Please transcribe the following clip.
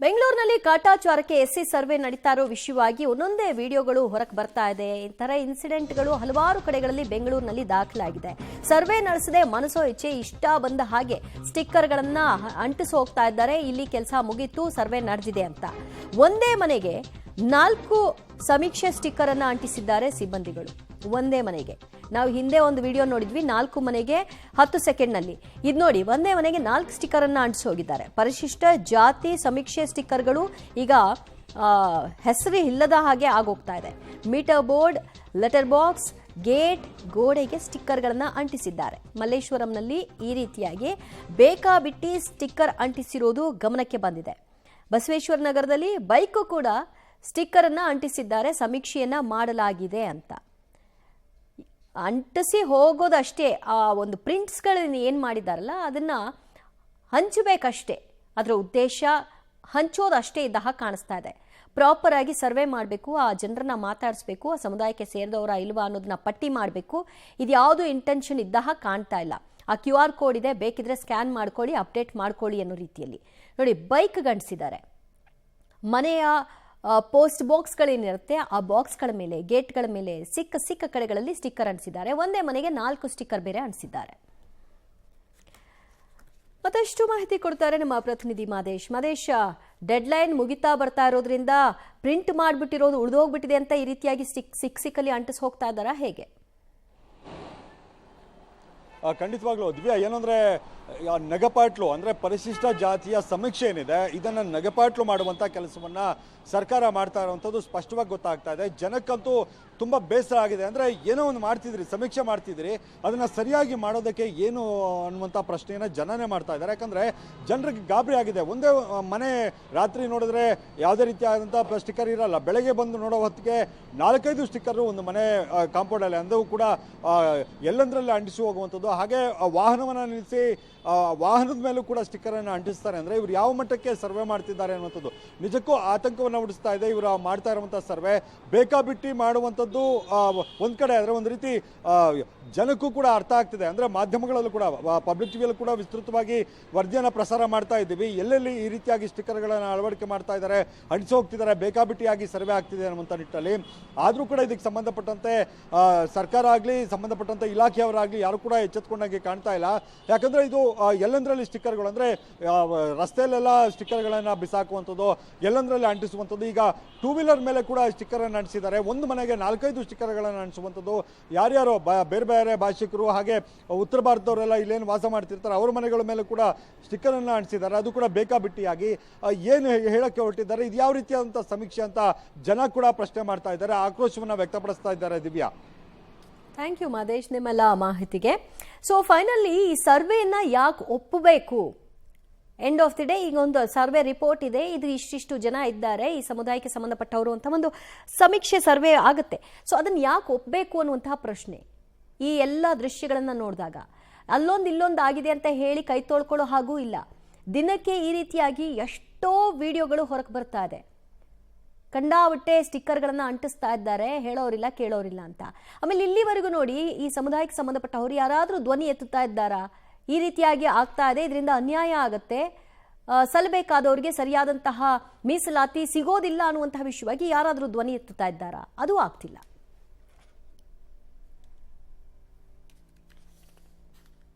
ಬೆಂಗಳೂರಿನಲ್ಲಿ ಕಾಟಾಚಾರಕ್ಕೆ SC survey ನಡೀತಾ ಇರೋ ವಿಷಯವಾಗಿ ಒಂದೊಂದೇ ವಿಡಿಯೋಗಳು ಹೊರಗೆ ಬರ್ತಾ ಇದೆ. ಈ ತರ ಇನ್ಸಿಡೆಂಟ್ಗಳು ಹಲವಾರು ಕಡೆಗಳಲ್ಲಿ ಬೆಂಗಳೂರಿನಲ್ಲಿ ದಾಖಲಾಗಿದೆ. ಸರ್ವೆ ನಡೆಸದೆ ಮನಸೋ ಇಚ್ಛೆ ಇಷ್ಟ ಬಂದ ಹಾಗೆ ಸ್ಟಿಕ್ಕರ್ಗಳನ್ನ ಅಂಟಿಸಿ ಹೋಗ್ತಾ ಇದ್ದಾರೆ. ಇಲ್ಲಿ ಕೆಲಸ ಮುಗಿತು, ಸರ್ವೆ ನಡೆದಿದೆ ಅಂತ. ಒಂದೇ ಮನೆಗೆ 4 ಸಮೀಕ್ಷೆ ಸ್ಟಿಕ್ಕರ್ ಅನ್ನ ಅಂಟಿಸಿದ್ದಾರೆ ಸಿಬ್ಬಂದಿಗಳು. ಒಂದೇ ಮನೆಗೆ ನಾವು ಹಿಂದೆ ಒಂದು ವಿಡಿಯೋ ನೋಡಿದ್ವಿ, 4 ಮನೆಗೆ 10 ಸೆಕೆಂಡ್ನಲ್ಲಿ. ಇದು ನೋಡಿ, ಒಂದೇ ಮನೆಗೆ 4 ಸ್ಟಿಕ್ಕರ್ ಅನ್ನ ಅಂಟಿಸಿ ಹೋಗಿದ್ದಾರೆ. ಪರಿಶಿಷ್ಟ ಜಾತಿ ಸಮೀಕ್ಷೆ ಸ್ಟಿಕ್ಕರ್ಗಳು ಈಗ ಹೆಸರು ಇಲ್ಲದ ಹಾಗೆ ಆಗೋಗ್ತಾ ಇದೆ. Meter board, letter box, gate, ಗೋಡೆಗೆ ಸ್ಟಿಕ್ಕರ್ಗಳನ್ನ ಅಂಟಿಸಿದ್ದಾರೆ. ಮಲ್ಲೇಶ್ವರಂನಲ್ಲಿ ಈ ರೀತಿಯಾಗಿ ಬೇಕಾಬಿಟ್ಟಿ ಸ್ಟಿಕ್ಕರ್ ಅಂಟಿಸಿರೋದು ಗಮನಕ್ಕೆ ಬಂದಿದೆ. ಬಸವೇಶ್ವರ ನಗರದಲ್ಲಿ ಬೈಕು ಕೂಡ ಸ್ಟಿಕ್ಕರ್ ಅನ್ನ ಅಂಟಿಸಿದ್ದಾರೆ. ಸಮೀಕ್ಷೆಯನ್ನ ಮಾಡಲಾಗಿದೆ ಅಂತ ಅಂಟಿಸಿ ಹೋಗೋದಷ್ಟೇ. ಆ ಒಂದು ಪ್ರಿಂಟ್ಸ್ಗಳನ್ನ ಏನು ಮಾಡಿದಾರಲ್ಲ ಅದನ್ನ ಹಂಚಬೇಕಷ್ಟೇ. ಅದರ ಉದ್ದೇಶ ಹಂಚೋದಷ್ಟೇ ಇದ್ದ ಹಾಗೆ ಕಾಣಿಸ್ತಾ ಇದೆ. ಪ್ರಾಪರ್ ಆಗಿ ಸರ್ವೆ ಮಾಡಬೇಕು, ಆ ಜನರನ್ನ ಮಾತಾಡಿಸ್ಬೇಕು, ಆ ಸಮುದಾಯಕ್ಕೆ ಸೇರಿದವರ ಇಲ್ವಾ ಅನ್ನೋದನ್ನ ಪಟ್ಟಿ ಮಾಡಬೇಕು. ಇದು ಯಾವುದು ಇಂಟೆನ್ಷನ್ ಇದ್ದ ಹಾಗೆ ಕಾಣ್ತಾ ಇಲ್ಲ. ಆ QR ಕೋಡ್ ಇದೆ, ಬೇಕಿದ್ರೆ ಸ್ಕ್ಯಾನ್ ಮಾಡ್ಕೊಳ್ಳಿ, ಅಪ್ಡೇಟ್ ಮಾಡ್ಕೊಳ್ಳಿ ಅನ್ನೋ ರೀತಿಯಲ್ಲಿ ನೋಡಿ ಬೈಕ್ ಗಂಟಿಸಿದ್ದಾರೆ. ಮನೆಯ ಪೋಸ್ಟ್ ಬಾಕ್ಸ್ಗಳೇನಿರುತ್ತೆ ಆ ಬಾಕ್ಸ್ಗಳ ಮೇಲೆ, ಗೇಟ್ಗಳ ಮೇಲೆ ಸಿಕ್ಕ ಕಡೆಗಳಲ್ಲಿ ಸ್ಟಿಕ್ಕರ್ ಅಂಟಿಸಿದ್ದಾರೆ. ಒಂದೇ ಮನೆಗೆ 4 ಸ್ಟಿಕ್ಕರ್ ಬೇರೆ ಅಂಟಿಸಿದ್ದಾರೆ. ಮತ್ತಷ್ಟು ಮಾಹಿತಿ ಕೊಡ್ತಾರೆ ನಮ್ಮ ಪ್ರತಿನಿಧಿ ಮಾದೇಶ್. ಡೆಡ್ಲೈನ್ ಮುಗಿತಾ ಬರ್ತಾ ಇರೋದ್ರಿಂದ ಪ್ರಿಂಟ್ ಮಾಡಿಬಿಟ್ಟಿರೋದು ಉಳಿದೋಗ್ಬಿಟ್ಟಿದೆ ಅಂತ ಈ ರೀತಿಯಾಗಿ ಸಿಕ್ಕಲ್ಲಿ ಅಂಟಿಸ್ ಹೋಗ್ತಾ ಇದ್ದಾರಾ ಹೇಗೆ? ಖಂಡಿತವಾಗ್ಲೂ ದಿವ್ಯಾ, ಏನಂದ್ರೆ ನಗಪಾಟ್ಲು ಅಂದ್ರೆ ಪರಿಶಿಷ್ಟ ಜಾತಿಯ ಸಮೀಕ್ಷೆ ಏನಿದೆ ಇದನ್ನ ನಗಪಾಟ್ಲು ಮಾಡುವಂತ ಕೆಲಸವನ್ನ ಸರ್ಕಾರ ಮಾಡ್ತಾ ಇರುವಂತದ್ದು ಸ್ಪಷ್ಟವಾಗಿ ಗೊತ್ತಾಗ್ತಾ ಇದೆ. ಜನಕ್ಕಂತೂ ತುಂಬಾ ಬೇಸರ ಆಗಿದೆ. ಅಂದ್ರೆ ಏನೋ ಒಂದು ಮಾಡ್ತಿದ್ರಿ, ಸಮೀಕ್ಷೆ ಮಾಡ್ತಿದ್ರಿ, ಅದನ್ನ ಸರಿಯಾಗಿ ಮಾಡೋದಕ್ಕೆ ಏನು ಅನ್ನುವಂಥ ಪ್ರಶ್ನೆಯನ್ನ ಜನನೇ ಮಾಡ್ತಾ ಇದ್ದಾರೆ. ಯಾಕಂದ್ರೆ ಜನರಿಗೆ ಗಾಬರಿ ಆಗಿದೆ. ಒಂದೇ ಮನೆ ರಾತ್ರಿ ನೋಡಿದ್ರೆ ಯಾವುದೇ ರೀತಿಯಾದಂಥ ಸ್ಟಿಕ್ಕರ್ ಇರಲ್ಲ. ಬೆಳಗ್ಗೆ ಬಂದು ನೋಡೋ ಹೊತ್ತಿಗೆ 4-5 ಸ್ಟಿಕ್ಕರ್ ಒಂದು ಮನೆ ಕಾಂಪೌಂಡಲ್ಲಿ, ಅಂದವು ಕೂಡ ಎಲ್ಲಂದ್ರಲ್ಲಿ ಅಂಟಿಸಿ ಹೋಗುವಂಥದ್ದು. ಹಾಗೆ ವಾಹನವನ್ನು ನಿಲ್ಲಿಸಿ ವಾಹನದ ಮೇಲೂ ಕೂಡ ಸ್ಟಿಕ್ಕರ್ ಅನ್ನು ಅಂಟಿಸ್ತಾರೆ. ಅಂದ್ರೆ ಇವರು ಯಾವ ಮಟ್ಟಕ್ಕೆ ಸರ್ವೆ ಮಾಡ್ತಿದ್ದಾರೆ ಅನ್ನುವಂಥದ್ದು ನಿಜಕ್ಕೂ ಆತಂಕವನ್ನು ಹುಟ್ಟಿಸ್ತಾ ಇದೆ. ಇವರು ಮಾಡ್ತಾ ಇರುವಂತಹ ಸರ್ವೆ ಬೇಕಾಬಿಟ್ಟಿ ಮಾಡುವಂಥದ್ದು ಒಂದ್ ಕಡೆ ಆದ್ರೆ ಒಂದು ರೀತಿ ಜನಕ್ಕೂ ಕೂಡ ಅರ್ಥ ಆಗ್ತಿದೆ. ಅಂದ್ರೆ ಮಾಧ್ಯಮಗಳಲ್ಲೂ ಕೂಡ, ಪಬ್ಲಿಕ್ ಟಿವಿಯಲ್ಲೂ ಕೂಡ ವಿಸ್ತೃತವಾಗಿ ವರದಿಯನ್ನು ಪ್ರಸಾರ ಮಾಡ್ತಾ ಇದ್ದೀವಿ. ಎಲ್ಲೆಲ್ಲಿ ಈ ರೀತಿಯಾಗಿ ಸ್ಟಿಕ್ಕರ್ಗಳನ್ನು ಅಳವಡಿಕೆ ಮಾಡ್ತಾ ಇದ್ದಾರೆ, ಅಂಟಿಸಿ ಹೋಗ್ತಿದ್ದಾರೆ, ಬೇಕಾಬಿಟ್ಟಿಯಾಗಿ ಸರ್ವೆ ಆಗ್ತಿದೆ ಅನ್ನುವಂಥ ನಿಟ್ಟಲ್ಲಿ. ಆದರೂ ಕೂಡ ಇದಕ್ಕೆ ಸಂಬಂಧಪಟ್ಟಂತೆ ಸರ್ಕಾರ ಆಗಲಿ, ಸಂಬಂಧಪಟ್ಟಂತೆ ಇಲಾಖೆಯವರಾಗಲಿ ಯಾರು ಕೂಡ ಎಚ್ಚೆತ್ಕೊಂಡಾಗೆ ಕಾಣ್ತಾ ಇಲ್ಲ. ಯಾಕಂದ್ರೆ ಇದು ಎಲ್ಲಂದ್ರಲ್ಲಿ ಸ್ಟಿಕ್ಕರ್ಗಳು, ಅಂದ್ರೆ ರಸ್ತೆಯಲ್ಲೆಲ್ಲ ಸ್ಟಿಕ್ಕರ್ಗಳನ್ನ ಬಿಸಾಕುವಂಥದ್ದು, ಎಲ್ಲಂದ್ರಲ್ಲಿ ಅಂಟಿಸುವಂಥದ್ದು. ಈಗ 2 ವೀಲರ್ ಮೇಲೆ ಕೂಡ ಸ್ಟಿಕ್ಕರ್ ಅನ್ನು ಅಂಟಿಸಿದ್ದಾರೆ. ಒಂದು ಮನೆಗೆ 4-5 ಸ್ಟಿಕ್ಕರ್ಗಳನ್ನು ಅಂಟಿಸುವಂಥದ್ದು. ಯಾರ್ಯಾರೋ ಬೇರೆ ಬೇರೆ ಭಾಷಿಕರು ಹಾಗೆ ಉತ್ತರ ಭಾರತದವರೆಲ್ಲ ಇಲ್ಲೇನು ವಾಸ ಮಾಡ್ತಿರ್ತಾರೆ ಅವ್ರ ಮನೆಗಳ ಮೇಲೆ ಕೂಡ ಸ್ಟಿಕ್ಕರ್ ಅನ್ನು ಅಂಟಿಸಿದ್ದಾರೆ. ಅದು ಕೂಡ ಬೇಕಾಬಿಟ್ಟಿಯಾಗಿ ಏನು ಹೇಳಕ್ಕೆ ಹೊರಟಿದ್ದಾರೆ, ಇದು ಯಾವ ರೀತಿಯಾದಂಥ ಸಮೀಕ್ಷೆ ಅಂತ ಜನ ಕೂಡ ಪ್ರಶ್ನೆ ಮಾಡ್ತಾ ಇದ್ದಾರೆ, ಆಕ್ರೋಶವನ್ನ ವ್ಯಕ್ತಪಡಿಸ್ತಾ ಇದ್ದಾರೆ. ದಿವ್ಯಾ, ಥ್ಯಾಂಕ್ ಯು ಮಾದೇಶ್ ನಿಮ್ಮೆಲ್ಲ ಮಾಹಿತಿಗೆ. ಸೊ ಫೈನಲಿ ಈ ಸರ್ವೆಯನ್ನ ಯಾಕೆ ಒಪ್ಪಬೇಕು? ಎಂಡ್ ಆಫ್ ದಿ ಡೇ ಈಗ ಒಂದು ಸರ್ವೆ ರಿಪೋರ್ಟ್ ಇದೆ, ಇದು ಇಷ್ಟಿಷ್ಟು ಜನ ಇದ್ದಾರೆ ಈ ಸಮುದಾಯಕ್ಕೆ ಸಂಬಂಧಪಟ್ಟವರು ಅಂತ ಒಂದು ಸಮೀಕ್ಷೆ ಸರ್ವೆ ಆಗುತ್ತೆ. ಸೊ ಅದನ್ನು ಯಾಕೆ ಒಪ್ಪಬೇಕು ಅನ್ನುವಂತಹ ಪ್ರಶ್ನೆ. ಈ ಎಲ್ಲ ದೃಶ್ಯಗಳನ್ನು ನೋಡಿದಾಗ ಅಲ್ಲೊಂದು ಇಲ್ಲೊಂದು ಆಗಿದೆ ಅಂತ ಹೇಳಿ ಕೈ ತೊಳ್ಕೊಳ್ಳೋ ಹಾಗೂ ಇಲ್ಲ. ದಿನಕ್ಕೆ ಈ ರೀತಿಯಾಗಿ ಎಷ್ಟೋ ವಿಡಿಯೋಗಳು ಹೊರಗೆ ಬರ್ತಾ ಇದೆ. ಕಂಡಾವಟ್ಟೆ ಸ್ಟಿಕ್ಕರ್ಗಳನ್ನು ಅಂಟಿಸ್ತಾ ಇದ್ದಾರೆ, ಹೇಳೋರಿಲ್ಲ ಕೇಳೋರಿಲ್ಲ ಅಂತ. ಆಮೇಲೆ ಇಲ್ಲಿವರೆಗೂ ನೋಡಿ, ಈ ಸಮುದಾಯಕ್ಕೆ ಸಂಬಂಧಪಟ್ಟವರು ಯಾರಾದರೂ ಧ್ವನಿ ಎತ್ತುತ್ತಾ ಇದ್ದಾರಾ? ಈ ರೀತಿಯಾಗಿ ಆಗ್ತಾ ಇದೆ, ಇದರಿಂದ ಅನ್ಯಾಯ ಆಗತ್ತೆ, ಸಲ್ಲಬೇಕಾದವರಿಗೆ ಸರಿಯಾದಂತಹ ಮೀಸಲಾತಿ ಸಿಗೋದಿಲ್ಲ ಅನ್ನುವಂತಹ ವಿಷಯವಾಗಿ ಯಾರಾದರೂ ಧ್ವನಿ ಎತ್ತುತ್ತಾ ಇದ್ದಾರಾ? ಅದು ಆಗ್ತಿಲ್ಲ.